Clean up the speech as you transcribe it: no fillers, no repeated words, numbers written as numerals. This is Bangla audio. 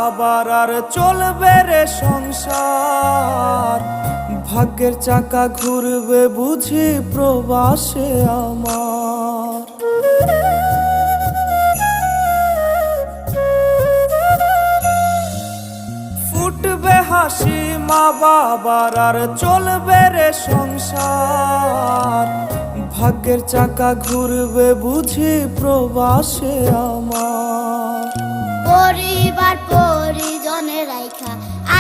বাবার আর চলবে রে সংসার, ভাগ্যের চাকা ঘুরবে বুঝি প্রবাসে আমার। ফুটবে হাসি মা বাবার আর চলবে রে সংসার, ভাগ্যের চাকা ঘুরবে বুঝি প্রবাসে আমার। পরিবার